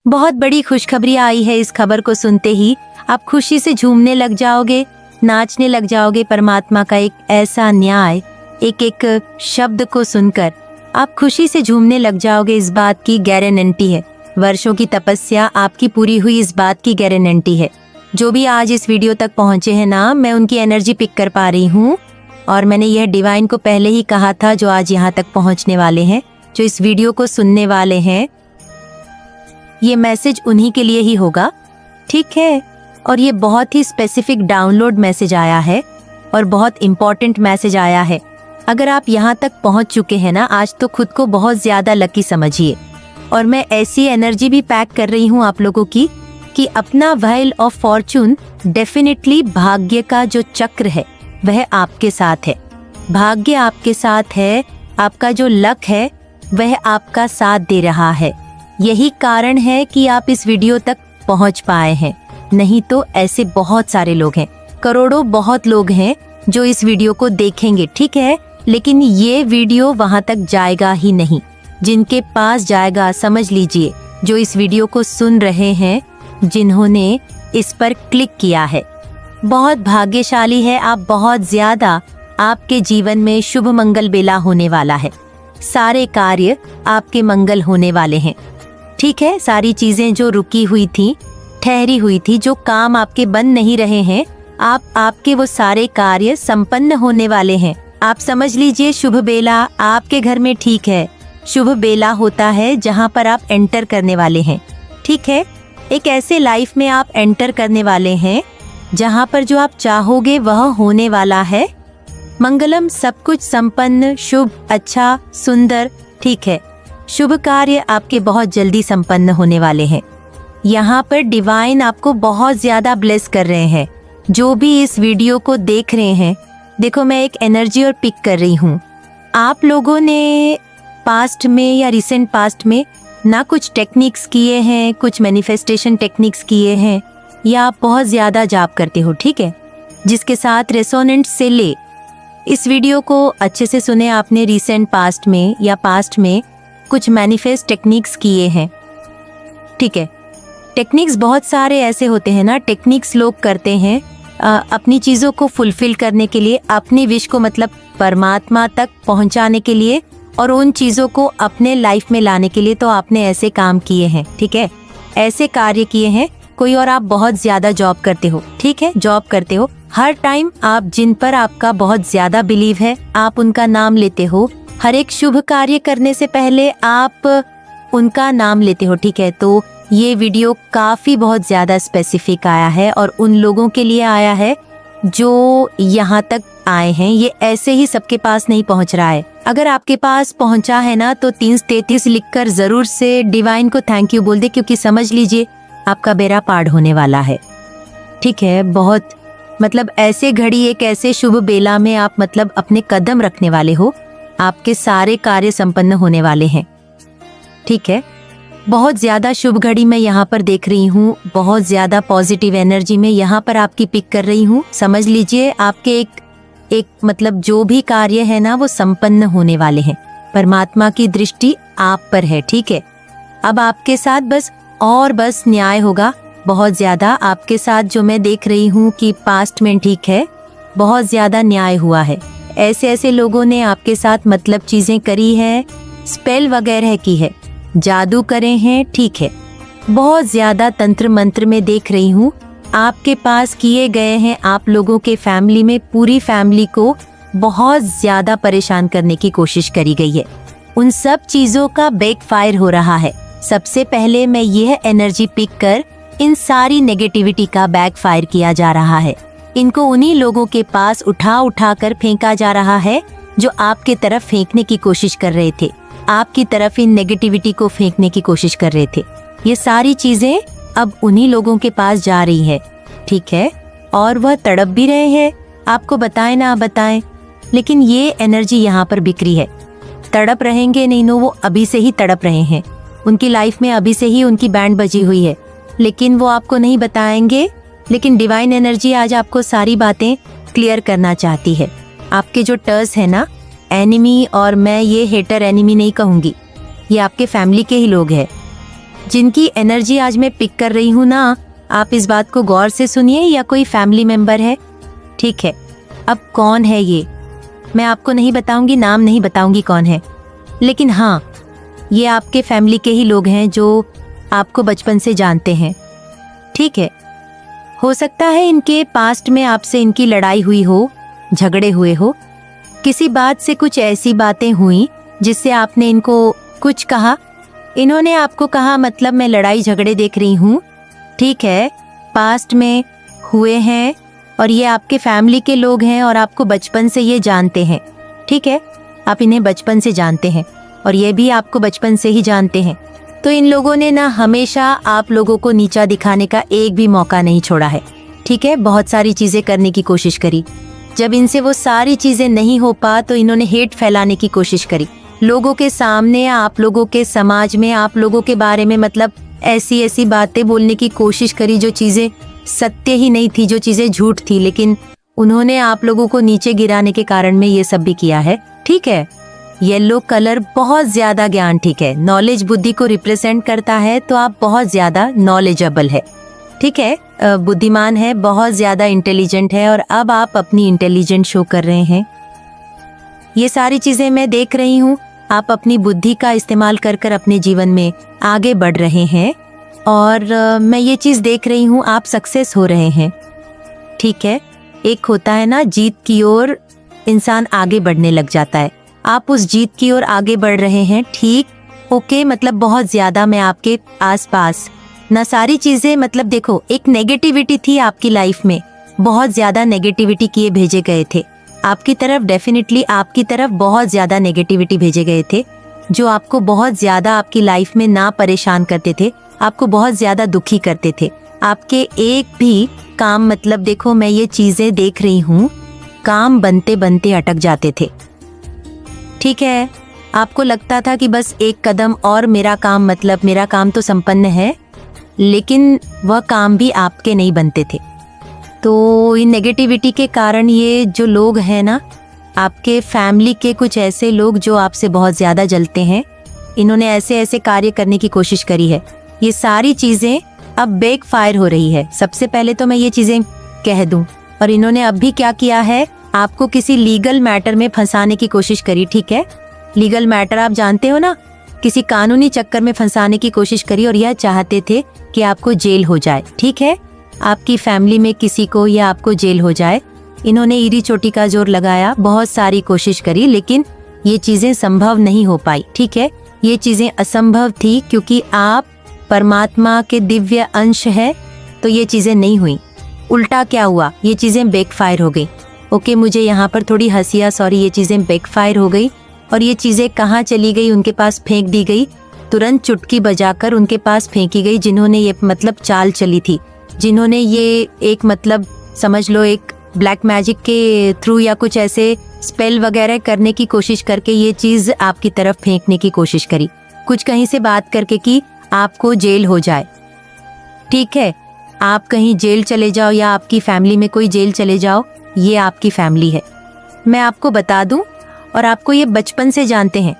बहुत बड़ी खुशखबरी आई है। इस खबर को सुनते ही आप खुशी से झूमने लग जाओगे, नाचने लग जाओगे। परमात्मा का एक ऐसा न्याय, एक एक शब्द को सुनकर आप खुशी से झूमने लग जाओगे। इस बात की गारंटी है, वर्षों की तपस्या आपकी पूरी हुई, इस बात की गारंटी है। जो भी आज इस वीडियो तक पहुंचे हैं ना, मैं उनकी एनर्जी पिक कर पा रही हूँ। और मैंने यह डिवाइन को पहले ही कहा था, जो आज यहाँ तक पहुंचने वाले हैं, जो इस वीडियो को सुनने वाले हैं, ये मैसेज उन्हीं के लिए ही होगा, ठीक है। और ये बहुत ही स्पेसिफिक डाउनलोड मैसेज आया है और बहुत इम्पोर्टेंट मैसेज आया है। अगर आप यहाँ तक पहुँच चुके हैं ना आज, तो खुद को बहुत ज़्यादा लकी समझिए। और मैं ऐसी एनर्जी भी पैक कर रही हूँ आप लोगों की कि अपना व्हील ऑफ फॉर्चून, डेफिनेटली भाग्य का जो चक्र है वह आपके साथ है। भाग्य आपके साथ है, आपका जो लक है वह आपका साथ दे रहा है। यही कारण है कि आप इस वीडियो तक पहुंच पाए हैं। नहीं तो ऐसे बहुत सारे लोग हैं, करोड़ों बहुत लोग हैं जो इस वीडियो को देखेंगे, ठीक है, लेकिन ये वीडियो वहां तक जाएगा ही नहीं। जिनके पास जाएगा, समझ लीजिए, जो इस वीडियो को सुन रहे हैं, जिन्होंने इस पर क्लिक किया है, बहुत भाग्यशाली है आप। बहुत ज्यादा आपके जीवन में शुभ मंगल बेला होने वाला है। सारे कार्य आपके मंगल होने वाले हैं, ठीक है। सारी चीजें जो रुकी हुई थी, ठहरी हुई थी, जो काम आपके बन नहीं रहे हैं, आपके वो सारे कार्य संपन्न होने वाले हैं। आप समझ लीजिए, शुभ बेला आपके घर में, ठीक है। शुभ बेला होता है जहाँ पर आप एंटर करने वाले हैं, ठीक है। एक ऐसे लाइफ में आप एंटर करने वाले हैं जहाँ पर जो आप चाहोगे वह होने वाला है। मंगलम, सब कुछ संपन्न, शुभ, अच्छा, सुंदर, ठीक है। शुभ कार्य आपके बहुत जल्दी संपन्न होने वाले हैं। यहाँ पर डिवाइन आपको बहुत ज्यादा ब्लेस कर रहे हैं। जो भी इस वीडियो को देख रहे हैं, देखो मैं एक एनर्जी और पिक कर रही हूँ। आप लोगों ने पास्ट में या रिसेंट पास्ट में ना कुछ टेक्निक्स किए हैं, कुछ मैनिफेस्टेशन टेक्निक्स किए हैं, या आप बहुत ज़्यादा जाप करते हो, ठीक है, जिसके साथ रेसोनेंट से ले इस वीडियो को अच्छे से सुने। आपने रिसेंट पास्ट में या पास्ट में कुछ मैनिफेस्ट टेक्निक्स किए हैं, ठीक है। टेक्निक्स बहुत सारे ऐसे होते हैं ना, टेक्निक्स लोग करते हैं अपनी चीज़ों को फुलफिल करने के लिए, अपनी विश को मतलब परमात्मा तक पहुंचाने के लिए और उन चीज़ों को अपने लाइफ में लाने के लिए। तो आपने ऐसे काम किए हैं, ठीक है, ऐसे कार्य किए हैं। कोई और आप बहुत ज़्यादा जॉब करते हो, ठीक है, जॉब करते हो हर टाइम। आप जिन पर आपका बहुत ज़्यादा बिलीव है, आप उनका नाम लेते हो। हर एक शुभ कार्य करने से पहले आप उनका नाम लेते हो, ठीक है। तो ये वीडियो काफ़ी बहुत ज़्यादा स्पेसिफिक आया है और उन लोगों के लिए आया है जो यहाँ तक आए हैं। ये ऐसे ही सबके पास नहीं पहुँच रहा है। अगर आपके पास पहुँचा है ना, तो 333 लिखकर ज़रूर से डिवाइन को थैंक यू बोल दे, क्योंकि समझ लीजिए आपका बेड़ा पार होने वाला है, ठीक है। बहुत मतलब ऐसे घड़ी, एक ऐसे शुभ बेला में आप मतलब अपने कदम रखने वाले हो। आपके सारे कार्य संपन्न होने वाले हैं, ठीक है। बहुत ज़्यादा शुभ घड़ी मैं यहाँ पर देख रही हूँ, बहुत ज़्यादा पॉजिटिव एनर्जी में यहाँ पर आपकी पिक कर रही हूँ। समझ लीजिए आपके एक मतलब जो भी कार्य है ना, वो संपन्न होने वाले हैं। परमात्मा की दृष्टि आप पर है, ठीक है। अब आपके साथ बस न्याय होगा। बहुत ज़्यादा आपके साथ जो मैं देख रही हूँ कि पास्ट में, ठीक है, बहुत ज़्यादा न्याय हुआ है। ऐसे ऐसे लोगों ने आपके साथ मतलब चीज़ें करी है, स्पेल वगैरह की है, जादू करे हैं, ठीक है। बहुत ज़्यादा तंत्र मंत्र में देख रही हूँ आपके पास किए गए हैं। आप लोगों के फैमिली में, पूरी फैमिली को बहुत ज़्यादा परेशान करने की कोशिश करी गई है। उन सब चीज़ों का बैकफायर हो रहा है। सबसे पहले मैं यह एनर्जी पिक कर इन सारी नेगेटिविटी का बैकफायर किया जा रहा है। इनको उन्हीं लोगों के पास उठा कर फेंका जा रहा है जो आपके तरफ फेंकने की कोशिश कर रहे थे, आपकी तरफ इन नेगेटिविटी को फेंकने की कोशिश कर रहे थे। ये सारी चीजें अब उन्हीं लोगों के पास जा रही है, ठीक है। और वह तड़प भी रहे हैं, आपको बताएं ना बताएं, लेकिन ये एनर्जी यहाँ पर बिक्री है। तड़प रहेंगे नहीं, नो, वो अभी से ही तड़प रहे हैं। उनकी लाइफ में अभी से ही उनकी बैंड बजी हुई है, लेकिन वो आपको नहीं बताएंगे। लेकिन डिवाइन एनर्जी आज आपको सारी बातें क्लियर करना चाहती है। आपके जो टर्स है ना, एनिमी, और मैं ये हेटर एनिमी नहीं कहूँगी, ये आपके फैमिली के ही लोग हैं, जिनकी एनर्जी आज मैं पिक कर रही हूँ ना, आप इस बात को गौर से सुनिए। या कोई फैमिली मेंबर है, ठीक है। अब कौन है ये मैं आपको नहीं बताऊंगी, नाम नहीं बताऊंगी कौन है, लेकिन हाँ, ये आपके फैमिली के ही लोग हैं जो आपको बचपन से जानते हैं, ठीक है। हो सकता है इनके पास्ट में आपसे इनकी लड़ाई हुई हो, झगड़े हुए हो, किसी बात से कुछ ऐसी बातें हुई जिससे आपने इनको कुछ कहा, इन्होंने आपको कहा, मतलब मैं लड़ाई झगड़े देख रही हूँ, ठीक है। पास्ट में हुए हैं और ये आपके फैमिली के लोग हैं और आपको बचपन से ये जानते हैं, ठीक है। आप इन्हें बचपन से जानते हैं और ये भी आपको बचपन से ही जानते हैं। तो इन लोगों ने ना हमेशा आप लोगों को नीचा दिखाने का एक भी मौका नहीं छोड़ा है, ठीक है। बहुत सारी चीजें करने की कोशिश करी, जब इनसे वो सारी चीजें नहीं हो पा तो इन्होंने हेट फैलाने की कोशिश करी लोगों के सामने, आप लोगों के समाज में, आप लोगों के बारे में, मतलब ऐसी ऐसी बातें बोलने की कोशिश करी जो चीजें सत्य ही नहीं थी, जो चीजें झूठ थी, लेकिन उन्होंने आप लोगों को नीचे गिराने के कारण में ये सब भी किया है, ठीक है। येलो कलर बहुत ज्यादा ज्ञान, ठीक है, नॉलेज बुद्धि को रिप्रेजेंट करता है, तो आप बहुत ज्यादा नॉलेजेबल है, ठीक है, बुद्धिमान है, बहुत ज्यादा इंटेलिजेंट है और अब आप अपनी इंटेलिजेंट शो कर रहे हैं। ये सारी चीजें मैं देख रही हूँ, आप अपनी बुद्धि का इस्तेमाल कर कर अपने जीवन में आगे बढ़ रहे हैं और मैं ये चीज देख रही हूँ, आप सक्सेस हो रहे हैं, ठीक है। एक होता है ना, जीत की ओर इंसान आगे बढ़ने लग जाता है, आप उस जीत की ओर आगे बढ़ रहे हैं, ठीक, ओके। मतलब बहुत ज्यादा मैं आपके आसपास ना सारी चीजें, मतलब देखो, एक नेगेटिविटी थी आपकी लाइफ में, बहुत ज्यादा नेगेटिविटी किए भेजे गए थे आपकी तरफ, डेफिनेटली आपकी तरफ बहुत ज्यादा नेगेटिविटी भेजे गए थे जो आपको बहुत ज्यादा आपकी लाइफ में ना परेशान करते थे, आपको बहुत ज्यादा दुखी करते थे। आपके एक भी काम, मतलब देखो, मैं ये चीजें देख रही हूँ, काम बनते बनते अटक जाते थे, ठीक है। आपको लगता था कि बस एक कदम और मेरा काम, मतलब मेरा काम तो संपन्न है, लेकिन वह काम भी आपके नहीं बनते थे। तो इन नेगेटिविटी के कारण ये जो लोग हैं ना, आपके फैमिली के कुछ ऐसे लोग जो आपसे बहुत ज़्यादा जलते हैं, इन्होंने ऐसे ऐसे कार्य करने की कोशिश करी है। ये सारी चीज़ें अब बैक फायर हो रही है। सबसे पहले तो मैं ये चीज़ें कह दूं, और इन्होंने अब भी क्या किया है, आपको किसी लीगल मैटर में फंसाने की कोशिश करी, ठीक है। लीगल मैटर आप जानते हो ना, किसी कानूनी चक्कर में फंसाने की कोशिश करी और यह चाहते थे कि आपको जेल हो जाए, ठीक है। आपकी फैमिली में किसी को या आपको जेल हो जाए, इन्होंने ईरी चोटी का जोर लगाया, बहुत सारी कोशिश करी, लेकिन ये चीजें संभव नहीं हो पाई, ठीक है। ये चीजें असंभव थी क्योंकि आप परमात्मा के दिव्य अंश है, तो ये चीजें नहीं हुई। उल्टा क्या हुआ, ये चीजें बैकफायर हो गई, ओके। मुझे यहाँ पर थोड़ी हंसिया, सॉरी, ये चीजें बैकफायर हो गई और ये चीजें कहाँ चली गई, उनके पास फेंक दी गई, तुरंत चुटकी बजाकर उनके पास फेंकी गई, जिन्होंने ये मतलब चाल चली थी, जिन्होंने ये एक मतलब समझ लो एक ब्लैक मैजिक के थ्रू या कुछ ऐसे स्पेल वगैरह करने की कोशिश करके ये चीज आपकी तरफ फेंकने की कोशिश करी, कुछ कहीं से बात करके कि आपको जेल हो जाए, ठीक है। आप कहीं जेल चले जाओ या आपकी फैमिली में कोई जेल चले जाओ, ये आपकी फैमिली है, मैं आपको बता दूं, और आपको ये बचपन से जानते हैं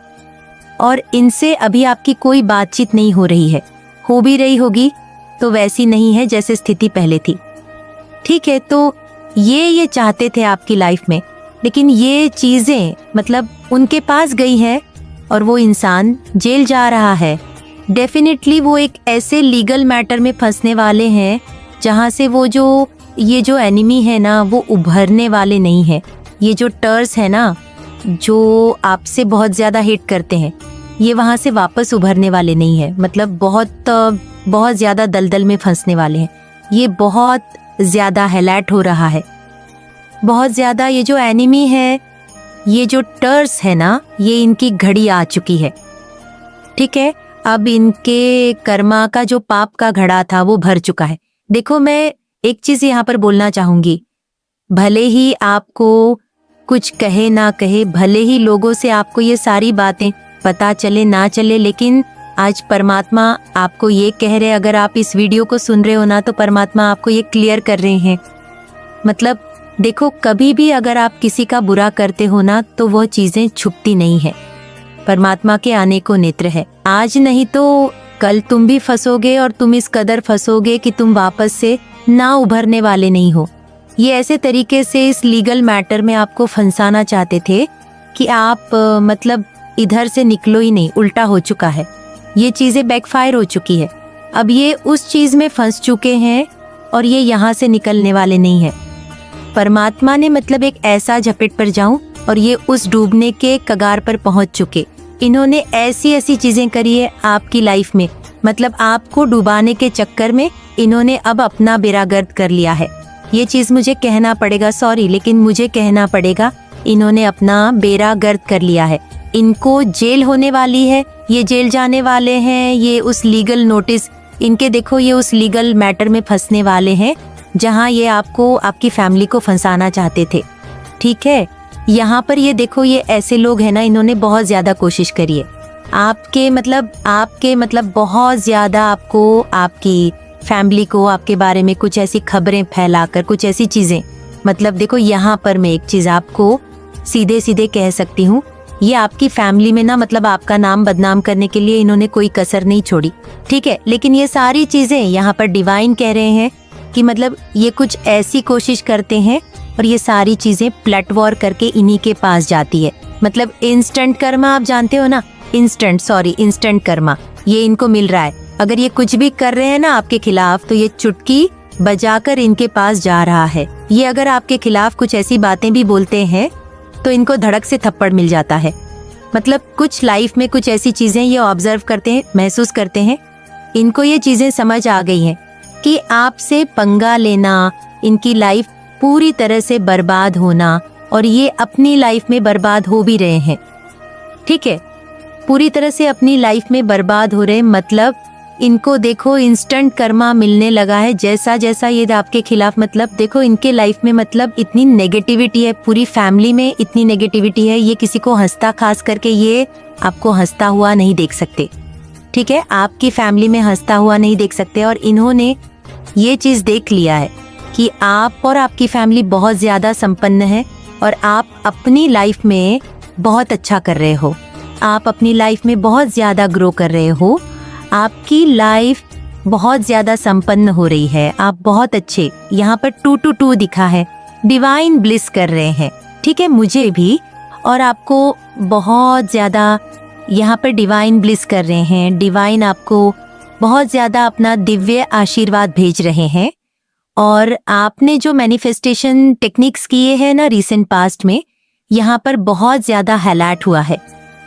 और इनसे अभी आपकी कोई बातचीत नहीं हो रही है, हो भी रही होगी तो वैसी नहीं है जैसे स्थिति पहले थी, ठीक है। तो ये चाहते थे आपकी लाइफ में, लेकिन ये चीजें मतलब उनके पास गई है और वो इंसान जेल जा रहा है। डेफिनेटली वो एक ऐसे लीगल मैटर में फंसने वाले हैं जहाँ से वो जो ये जो एनिमी है ना, वो उभरने वाले नहीं है। ये जो टर्स है ना, जो आपसे बहुत ज्यादा हिट करते हैं, ये वहां से वापस उभरने वाले नहीं है, मतलब बहुत ज्यादा दलदल में फंसने वाले हैं। ये बहुत ज्यादा हाईलाइट हो रहा है, बहुत ज्यादा। ये जो एनिमी है, ये जो टर्स है ना, ये इनकी घड़ी आ चुकी है, ठीक है। अब इनके कर्मा का जो पाप का घड़ा था वो भर चुका है। देखो, मैं एक चीज यहाँ पर बोलना चाहूंगी, भले ही आपको कुछ कहे ना कहे, भले ही लोगों से आपको ये सारी बातें पता चले ना चले, लेकिन आज परमात्मा आपको ये कह रहे, अगर आप इस वीडियो को सुन रहे हो ना, तो परमात्मा आपको ये क्लियर कर रहे हैं। मतलब देखो, कभी भी अगर आप किसी का बुरा करते हो ना, तो वह चीजें छुपती नहीं है। परमात्मा के आने को नेत्र है, आज नहीं तो कल तुम भी फंसोगे और तुम इस कदर फंसोगे कि तुम वापस से ना उभरने वाले नहीं हो। ये ऐसे तरीके से इस लीगल मैटर में आपको फंसाना चाहते थे कि आप मतलब इधर से निकलो ही नहीं, उल्टा हो चुका है, ये चीज़ें बैकफायर हो चुकी है। अब ये उस चीज़ में फंस चुके हैं और ये यहाँ से निकलने वाले नहीं है। परमात्मा ने मतलब एक ऐसा झपेट पर जाऊं और ये उस डूबने के कगार पर पहुंच चुके। इन्होंने ऐसी ऐसी चीज़ें करी है आपकी लाइफ में, मतलब आपको डुबाने के चक्कर में इन्होंने अब अपना बेड़ा गर्क कर लिया है। ये चीज़ मुझे कहना पड़ेगा, सॉरी, लेकिन मुझे कहना पड़ेगा, इन्होंने अपना बेड़ा गर्क कर लिया है। इनको जेल होने वाली है, ये जेल जाने वाले हैं, ये उस लीगल नोटिस इनके देखो, ये उस लीगल मैटर में फंसने वाले हैं जहां ये आपको, आपकी फैमिली को फंसाना चाहते थे। ठीक है, यहाँ पर ये देखो, ये ऐसे लोग हैं ना, इन्होंने बहुत ज़्यादा कोशिश करी है आपके मतलब बहुत ज़्यादा आपको, आपकी फैमिली को, आपके बारे में कुछ ऐसी खबरें फैलाकर, कुछ ऐसी चीज़ें, मतलब देखो यहाँ पर मैं एक चीज़ आपको सीधे सीधे कह सकती हूँ, ये आपकी फैमिली में ना मतलब आपका नाम बदनाम करने के लिए इन्होंने कोई कसर नहीं छोड़ी। ठीक है, लेकिन ये सारी चीज़ें यहाँ पर डिवाइन कह रहे हैं कि मतलब ये कुछ ऐसी कोशिश करते हैं और ये सारी चीज़ें प्लट वॉर करके इन्हीं के पास जाती है। मतलब इंस्टेंट कर्मा, आप जानते हो ना, इंस्टेंट कर्मा ये इनको मिल रहा है। अगर ये कुछ भी कर रहे हैं ना आपके खिलाफ, तो ये चुटकी बजाकर इनके पास जा रहा है। ये अगर आपके खिलाफ कुछ ऐसी बातें भी बोलते हैं तो इनको धड़क से थप्पड़ मिल जाता है। मतलब कुछ लाइफ में कुछ ऐसी चीज़ें ये ऑब्जर्व करते हैं, महसूस करते हैं, इनको ये चीज़ें समझ आ गई हैं कि आपसे पंगा लेना, इनकी लाइफ पूरी तरह से बर्बाद होना, और ये अपनी लाइफ में बर्बाद हो भी रहे हैं। ठीक है, पूरी तरह से अपनी लाइफ में बर्बाद हो रहे, मतलब इनको देखो इंस्टेंट कर्मा मिलने लगा है। जैसा जैसा ये आपके खिलाफ, मतलब देखो इनके लाइफ में मतलब इतनी नेगेटिविटी है, पूरी फैमिली में इतनी नेगेटिविटी है, ये किसी को हंसता, खास करके ये आपको हंसता हुआ नहीं देख सकते। ठीक है, आपकी फैमिली में हंसता हुआ नहीं देख सकते, और इन्होंने ये चीज़ देख लिया है कि आप और आपकी फैमिली बहुत ज़्यादा संपन्न है और आप अपनी लाइफ में बहुत अच्छा कर रहे हो, आप अपनी लाइफ में बहुत ज़्यादा ग्रो कर रहे हो, आपकी लाइफ बहुत ज़्यादा संपन्न हो रही है, आप बहुत अच्छे, यहाँ पर 2-2 दिखा है, डिवाइन ब्लिस कर रहे हैं। ठीक है, मुझे भी और आपको बहुत ज़्यादा यहाँ पर डिवाइन ब्लिस कर रहे हैं। डिवाइन आपको बहुत ज़्यादा अपना दिव्य आशीर्वाद भेज रहे हैं। और आपने जो मैनिफेस्टेशन टेक्निक्स किए हैं ना रिसेंट पास्ट में, यहाँ पर बहुत ज़्यादा हाईलाइट हुआ है।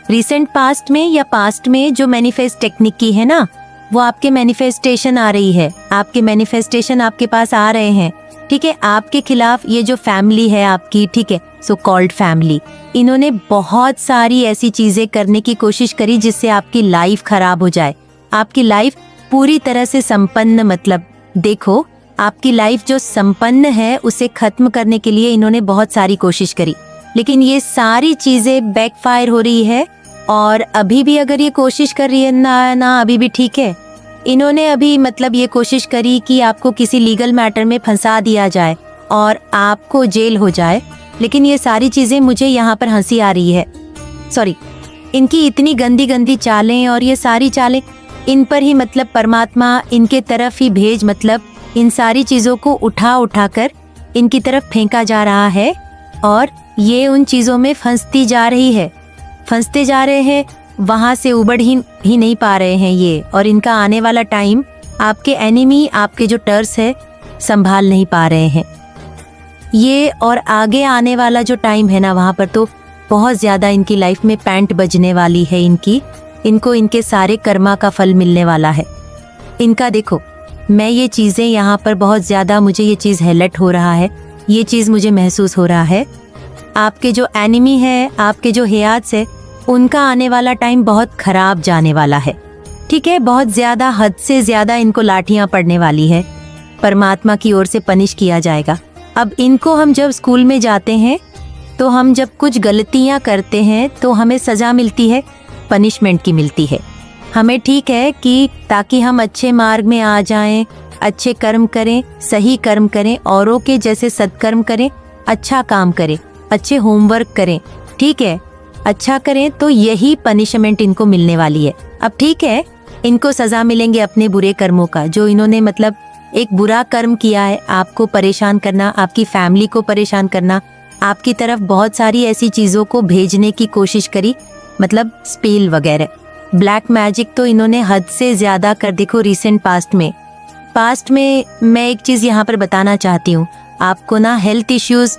रिसेंट पास्ट में या पास्ट में जो मैनिफेस्ट टेक्निक की है ना, वो आपके मैनिफेस्टेशन आ रही है, आपके मैनिफेस्टेशन आपके पास आ रहे हैं। ठीक है, आपके खिलाफ ये जो फैमिली है आपकी, ठीक है, सो कॉल्ड फैमिली, इन्होंने बहुत सारी ऐसी चीज़ें करने की कोशिश करी जिससे आपकी लाइफ खराब हो जाए, आपकी लाइफ पूरी तरह से संपन्न, मतलब देखो आपकी लाइफ जो संपन्न है उसे खत्म करने के लिए इन्होंने बहुत सारी कोशिश करी, लेकिन ये सारी चीज़ें बैकफायर हो रही है। और अभी भी अगर ये कोशिश कर रही है ना अभी भी ठीक है, इन्होंने अभी मतलब ये कोशिश करी कि आपको किसी लीगल मैटर में फंसा दिया जाए और आपको जेल हो जाए, लेकिन ये सारी चीज़ें, मुझे यहाँ पर हंसी आ रही है, सॉरी, इनकी इतनी गंदी गंदी चालें और ये सारी चालें इन पर ही मतलब परमात्मा इनके तरफ ही भेज, मतलब इन सारी चीज़ों को उठा कर इनकी तरफ फेंका जा रहा है और ये उन चीज़ों में फंसती जा रही है, फंसते जा रहे हैं, वहाँ से उबड़ ही नहीं पा रहे हैं ये। और इनका आने वाला टाइम आपके एनिमी, आपके जो टर्स है, संभाल नहीं पा रहे हैं ये। और आगे आने वाला जो टाइम है ना, वहाँ पर तो बहुत ज़्यादा इनकी लाइफ में पैंट बजने वाली है इनको इनके सारे कर्मा का फल मिलने वाला है इनका। देखो मैं ये चीज़ें यहाँ पर बहुत ज़्यादा, मुझे ये चीज़ हाईलाइट हो रहा है, ये चीज़ मुझे महसूस हो रहा है। आपके जो एनिमी है, आपके जो हेयात्स है, उनका आने वाला टाइम बहुत खराब जाने वाला है। ठीक है, बहुत ज़्यादा, हद से ज़्यादा इनको लाठियाँ पड़ने वाली है, परमात्मा की ओर से पनिश किया जाएगा। अब इनको हम जब स्कूल में जाते हैं तो हम जब कुछ गलतियाँ करते हैं तो हमें सज़ा मिलती है, पनिशमेंट की मिलती है हमें। ठीक है, कि ताकि हम अच्छे मार्ग में आ जाएं, अच्छे कर्म करें, सही कर्म करें, औरों के जैसे सत्कर्म करें, अच्छा काम करें, अच्छे होमवर्क करें, ठीक है, अच्छा करें, तो यही पनिशमेंट इनको मिलने वाली है। अब ठीक है, इनको सजा मिलेंगे अपने बुरे कर्मों का, जो इन्होंने मतलब एक बुरा कर्म किया है, आपको परेशान करना, आपकी फैमिली को परेशान करना, आपकी तरफ बहुत सारी ऐसी चीज़ों को भेजने की कोशिश करी, मतलब स्पेल वगैरह, ब्लैक मैजिक तो इन्होंने हद से ज़्यादा कर देखो रिसेंट पास्ट में मैं एक चीज़ यहाँ पर बताना चाहती हूँ। आपको ना हेल्थ इश्यूज़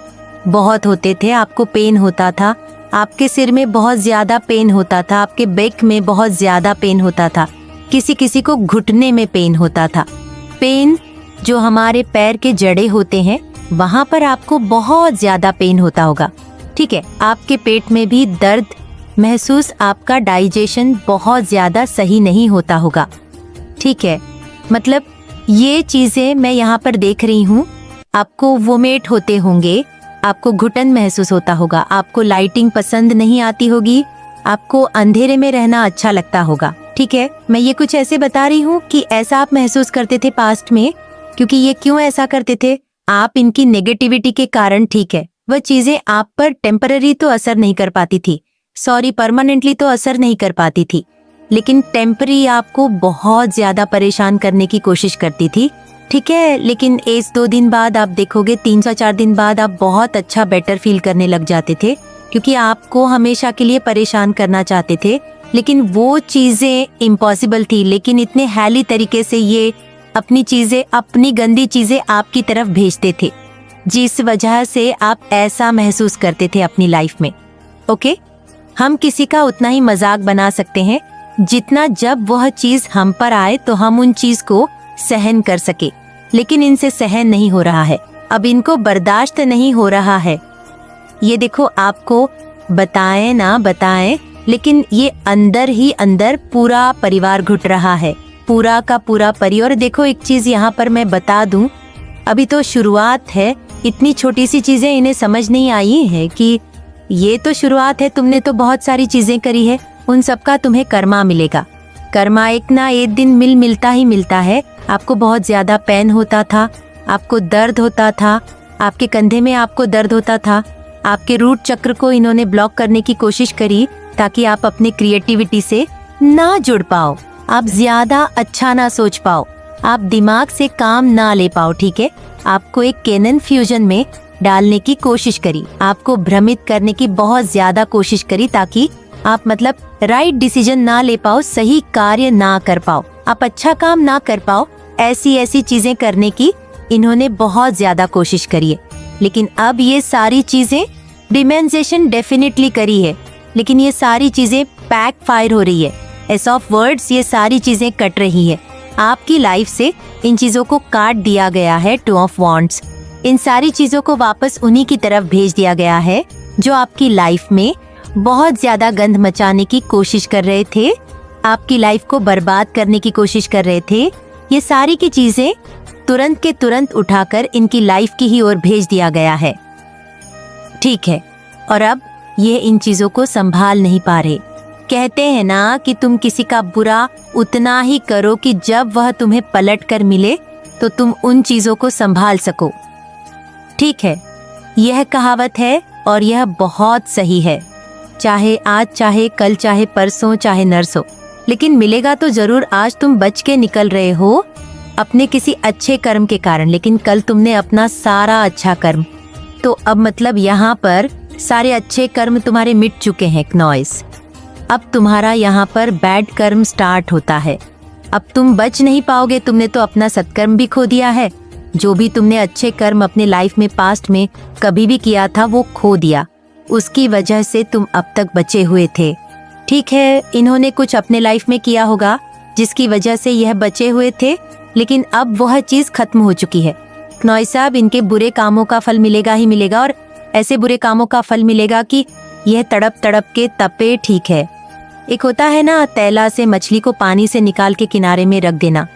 बहुत होते थे, आपको पेन होता था, आपके सिर में बहुत ज़्यादा पेन होता था, आपके बैक में बहुत ज़्यादा पेन होता था, किसी किसी को घुटने में पेन होता था। पेन जो हमारे पैर के जड़े होते हैं वहाँ पर आपको बहुत ज़्यादा पेन होता होगा, ठीक है। आपके पेट में भी दर्द महसूस, आपका डाइजेशन बहुत ज़्यादा सही नहीं होता होगा, ठीक है। मतलब ये चीज़ें मैं यहाँ पर देख रही हूँ। आपको वोमेट होते होंगे, आपको घुटन महसूस होता होगा, आपको लाइटिंग पसंद नहीं आती होगी, आपको अंधेरे में रहना अच्छा लगता होगा, ठीक है। मैं ये कुछ ऐसे बता रही हूँ कि ऐसा आप महसूस करते थे पास्ट में, क्योंकि ये क्यों ऐसा करते थे, आप इनकी नेगेटिविटी के कारण, ठीक है, वह चीजें आप पर टेम्पररी तो असर नहीं कर पाती थी, सॉरी परमानेंटली तो असर नहीं कर पाती थी, लेकिन टेम्पररी आपको बहुत ज्यादा परेशान करने की कोशिश करती थी, ठीक है। लेकिन 1-2 दिन बाद आप देखोगे, 3-4 दिन बाद आप बहुत अच्छा बेटर फील करने लग जाते थे, क्योंकि आपको हमेशा के लिए परेशान करना चाहते थे, लेकिन वो चीजें इम्पॉसिबल थी। लेकिन इतने हैली तरीके से ये अपनी चीजें, अपनी गंदी चीजें आपकी तरफ भेजते थे, जिस वजह से आप ऐसा महसूस करते थे अपनी लाइफ में, ओके। हम किसी का उतना ही मजाक बना सकते हैं जितना जब वह चीज हम पर आए तो हम उन चीज को सहन कर सके, लेकिन इनसे सहन नहीं हो रहा है, अब इनको बर्दाश्त नहीं हो रहा है। ये देखो, आपको बताएं ना बताएं, लेकिन ये अंदर ही अंदर पूरा परिवार घुट रहा है, पूरा का पूरा परिवार। देखो एक चीज यहाँ पर मैं बता दूं, अभी तो शुरुआत है, इतनी छोटी सी चीजें इन्हें समझ नहीं आई है कि ये तो शुरुआत है, तुमने तो बहुत सारी चीजें करी है, उन सबका तुम्हें कर्मा मिलेगा। कर्मा एक ना एक दिन मिलता ही मिलता है। आपको बहुत ज्यादा पेन होता था, आपको दर्द होता था, आपके कंधे में आपको दर्द होता था, आपके रूट चक्र को इन्होंने ब्लॉक करने की कोशिश करी ताकि आप अपने क्रिएटिविटी से ना जुड़ पाओ, आप ज्यादा अच्छा ना सोच पाओ, आप दिमाग से काम ना ले पाओ, ठीक है। आपको एक कैनन फ्यूजन में डालने की कोशिश करी, आपको भ्रमित करने की बहुत ज्यादा कोशिश करी ताकि आप मतलब राइट डिसीजन ना ले पाओ, सही कार्य ना कर पाओ, आप अच्छा काम ना कर पाओ, ऐसी चीजें करने की इन्होंने बहुत ज्यादा कोशिश करी है। लेकिन अब ये सारी चीजें डिमेंसेशन डेफिनेटली करी है, लेकिन ये सारी चीजें बैक फायर हो रही है, एस ऑफ वर्ड्स, ये सारी चीजें कट रही है आपकी लाइफ से। इन चीजों को काट दिया गया है, 2 ऑफ वॉन्ड्स, इन सारी चीजों को वापस उन्हीं की तरफ भेज दिया गया है जो आपकी लाइफ में बहुत ज्यादा गंध मचाने की कोशिश कर रहे थे, आपकी लाइफ को बर्बाद करने की कोशिश कर रहे थे। ये सारी की चीजें तुरंत के तुरंत उठाकर इनकी लाइफ की ही ओर भेज दिया गया है, ठीक है। और अब ये इन चीजों को संभाल नहीं पा रहे। कहते हैं ना कि तुम किसी का बुरा उतना ही करो कि जब वह तुम्हें पलट कर मिले तो तुम उन चीजों को संभाल सको, ठीक है। यह कहावत है और यह बहुत सही है, चाहे आज, चाहे कल, चाहे परसों, चाहे नरसों, लेकिन मिलेगा तो जरूर। आज तुम बच के निकल रहे हो अपने किसी अच्छे कर्म के कारण, लेकिन कल तुमने अपना सारा अच्छा कर्म, तो अब मतलब यहाँ पर सारे अच्छे कर्म तुम्हारे मिट चुके हैं, नॉइस। अब तुम्हारा यहाँ पर बैड कर्म स्टार्ट होता है। अब तुम बच नहीं पाओगे, तुमने तो अपना सत्कर्म भी खो दिया है, जो भी तुमने अच्छे कर्म अपने लाइफ में पास्ट में कभी भी किया था वो खो दिया, उसकी वजह से तुम अब तक बचे हुए थे, ठीक है। इन्होंने कुछ अपने लाइफ में किया होगा जिसकी वजह से यह बचे हुए थे, लेकिन अब वह चीज खत्म हो चुकी है। नॉय साहब, इनके बुरे कामों का फल मिलेगा ही मिलेगा, और ऐसे बुरे कामों का फल मिलेगा कि यह तड़प तड़प के तपे, ठीक है। एक होता है ना, तैला से मछली को पानी से निकाल के किनारे में रख देना,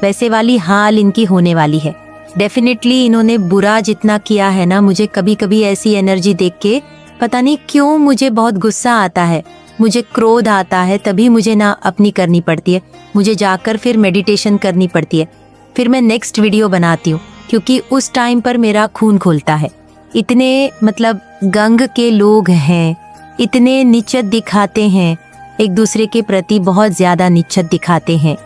वैसे वाली हाल इनकी होने वाली है। डेफिनेटली इन्होंने बुरा जितना किया है ना, मुझे कभी कभी ऐसी एनर्जी देख के पता नहीं क्यों मुझे बहुत गुस्सा आता है, मुझे क्रोध आता है, तभी मुझे ना अपनी करनी पड़ती है, मुझे जाकर फिर मेडिटेशन करनी पड़ती है, फिर मैं नेक्स्ट वीडियो बनाती हूँ, क्योंकि उस टाइम पर मेरा खून खोलता है। इतने मतलब गंग के लोग हैं, इतने नीचत दिखाते हैं, एक दूसरे के प्रति बहुत ज्यादा निच्छत दिखाते हैं,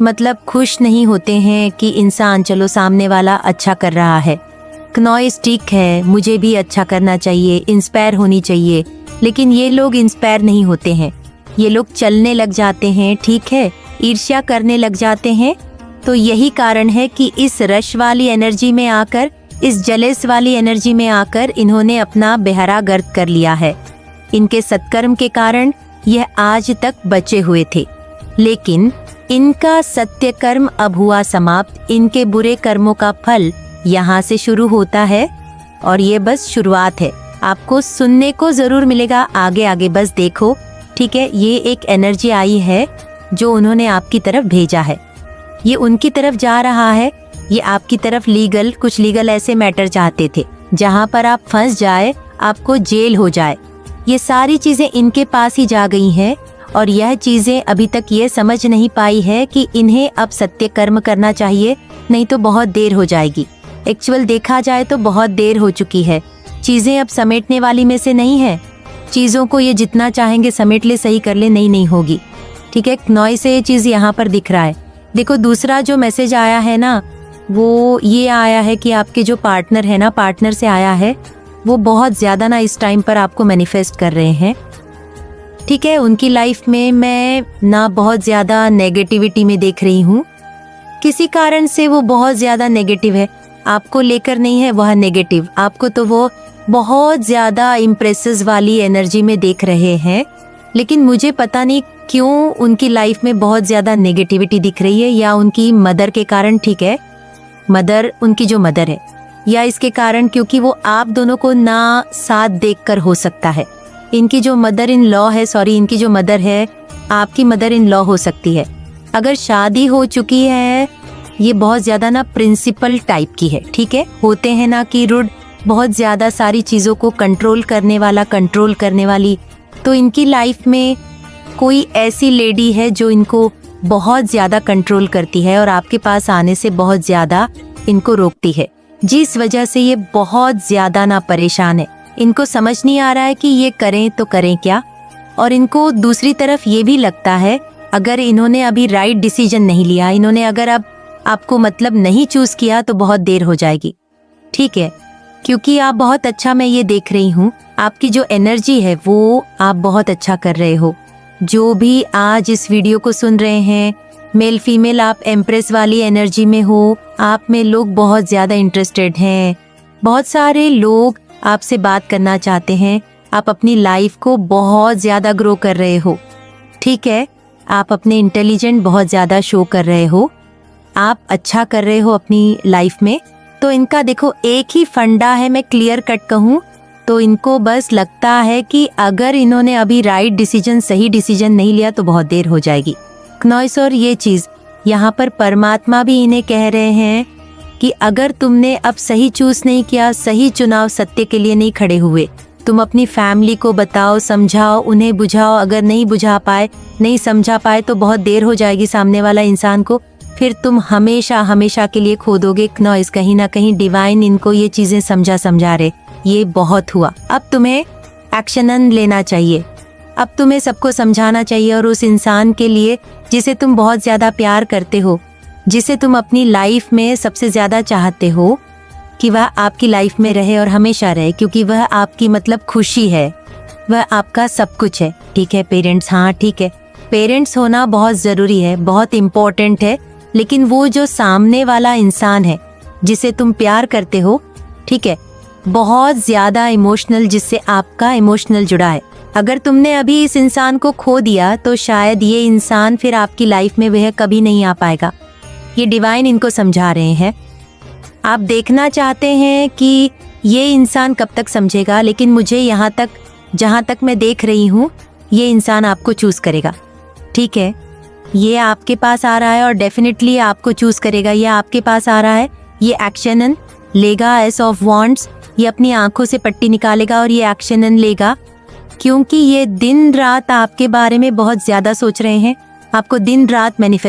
मतलब खुश नहीं होते हैं कि इंसान चलो सामने वाला अच्छा कर रहा है, नॉइस ठीक है, मुझे भी अच्छा करना चाहिए, इंस्पायर होनी चाहिए। लेकिन ये लोग इंस्पायर नहीं होते हैं, ये लोग चलने लग जाते हैं, ठीक है, ईर्ष्या करने लग जाते हैं। तो यही कारण है कि इस रश वाली एनर्जी में आकर, इस जलेस वाली एनर्जी में आकर इन्होंने अपना बेहरा गर्द कर लिया है। इनके सत्कर्म के कारण यह आज तक बचे हुए थे, लेकिन इनका सत्य कर्म अब हुआ समाप्त। इनके बुरे कर्मों का फल यहाँ से शुरू होता है और ये बस शुरुआत है। आपको सुनने को जरूर मिलेगा आगे आगे, बस देखो, ठीक है। ये एक एनर्जी आई है जो उन्होंने आपकी तरफ भेजा है, ये उनकी तरफ जा रहा है, ये आपकी तरफ कुछ लीगल ऐसे मैटर चाहते थे जहाँ पर आप फंस जाए, आपको जेल हो जाए। ये सारी चीजें इनके पास ही जा गई हैं और यह चीजें अभी तक ये समझ नहीं पाई है कि इन्हें अब सत्य कर्म करना चाहिए, नहीं तो बहुत देर हो जाएगी। एक्चुअल देखा जाए तो बहुत देर हो चुकी है, चीजें अब समेटने वाली में से नहीं है। चीजों को ये जितना चाहेंगे समेट ले, सही कर ले, नहीं होगी, ठीक है। नॉय से ये चीज यहाँ पर दिख रहा है। देखो दूसरा जो मैसेज आया है ना, वो ये आया है कि आपके जो पार्टनर है ना, पार्टनर से आया है, वो बहुत ज्यादा ना इस टाइम पर आपको मैनिफेस्ट कर रहे हैं, ठीक है। उनकी लाइफ में मैं ना बहुत ज्यादा नेगेटिविटी में देख रही हूँ, किसी कारण से वो बहुत ज्यादा नेगेटिव है, आपको लेकर नहीं है वह नेगेटिव, आपको तो वो बहुत ज्यादा इम्प्रेसिव वाली एनर्जी में देख रहे हैं। लेकिन मुझे पता नहीं क्यों उनकी लाइफ में बहुत ज्यादा नेगेटिविटी दिख रही है, या उनकी मदर के कारण, ठीक है, मदर, उनकी जो मदर है, या इसके कारण क्योंकि वो आप दोनों को ना साथ देखकर हो सकता है। इनकी जो मदर इन लॉ है, इनकी जो मदर है आपकी मदर इन लॉ हो सकती है। अगर शादी हो चुकी है, ये बहुत ज्यादा ना प्रिंसिपल टाइप की है, ठीक है, होते हैं ना कि रुड, बहुत ज्यादा सारी चीजों को कंट्रोल करने वाली। तो इनकी लाइफ में कोई ऐसी लेडी है जो इनको बहुत ज्यादा कंट्रोल करती है और आपके पास आने से बहुत ज्यादा इनको रोकती है, जिस वजह से ये बहुत ज्यादा ना परेशान है। इनको समझ नहीं आ रहा है कि ये करें तो करें क्या। और इनको दूसरी तरफ ये भी लगता है, अगर इन्होंने अभी राइट डिसीजन नहीं लिया, इन्होंने अगर अब आपको मतलब नहीं चूज किया तो बहुत देर हो जाएगी, ठीक है। क्योंकि आप बहुत अच्छा, मैं ये देख रही हूँ, आपकी जो एनर्जी है वो आप बहुत अच्छा कर रहे हो। जो भी आज इस वीडियो को सुन रहे हैं, मेल फीमेल, आप एम्प्रेस वाली एनर्जी में हो, आप में लोग बहुत ज्यादा इंटरेस्टेड हैं, बहुत सारे लोग आपसे बात करना चाहते हैं, आप अपनी लाइफ को बहुत ज्यादा ग्रो कर रहे हो, ठीक है। आप अपने इंटेलिजेंट बहुत ज्यादा शो कर रहे हो, आप अच्छा कर रहे हो अपनी लाइफ में। तो इनका देखो एक ही फंडा है, मैं क्लियर कट कहूँ तो इनको बस लगता है कि अगर इन्होंने अभी राइट डिसीजन, सही डिसीजन नहीं लिया तो बहुत देर हो जाएगी। नॉइस, और ये चीज यहाँ पर परमात्मा भी इन्हें कह रहे हैं कि अगर तुमने अब सही चूज नहीं किया, सही चुनाव, सत्य के लिए नहीं खड़े हुए, तुम अपनी फैमिली को बताओ, समझाओ, उन्हें बुझाओ, अगर नहीं बुझा पाए, नहीं समझा पाए तो बहुत देर हो जाएगी सामने वाला इंसान को, फिर तुम हमेशा हमेशा के लिए खो दोगे। नॉइस, कहीं ना कहीं डिवाइन इनको ये चीजें समझा रहे, ये बहुत हुआ, अब तुम्हें एक्शन लेना चाहिए, अब तुम्हें सबको समझाना चाहिए। और उस इंसान के लिए जिसे तुम बहुत ज्यादा प्यार करते हो, जिसे तुम अपनी लाइफ में सबसे ज्यादा चाहते हो कि वह आपकी लाइफ में रहे और हमेशा रहे, क्योंकि वह आपकी मतलब खुशी है, वह आपका सब कुछ है, ठीक है। पेरेंट्स, हाँ ठीक है, पेरेंट्स होना बहुत जरूरी है, बहुत इम्पोर्टेंट है, लेकिन वो जो सामने वाला इंसान है जिसे तुम प्यार करते हो, ठीक है, बहुत ज्यादा इमोशनल, जिससे आपका इमोशनल जुड़ा है। अगर तुमने अभी इस इंसान को खो दिया तो शायद ये इंसान फिर आपकी लाइफ में वह कभी नहीं आ पाएगा। ये डिवाइन इनको समझा रहे हैं। आप देखना चाहते हैं कि ये इंसान कब तक समझेगा, लेकिन मुझे यहाँ तक, जहाँ तक मैं देख रही हूँ, ये इंसान आपको चूज करेगा, ठीक है। ये आपके पास आ रहा है और डेफिनेटली आपको चूज करेगा। ये आपके पास आ रहा है, ये एक्शन लेगा, एस ऑफ वॉन्ड्स, ये अपनी आंखों से पट्टी निकालेगा और ये एक्शन लेगा, क्योंकि ये दिन रात आपके बारे में बहुत ज्यादा सोच रहे हैं, आपको दिन रात मैनिफेस्ट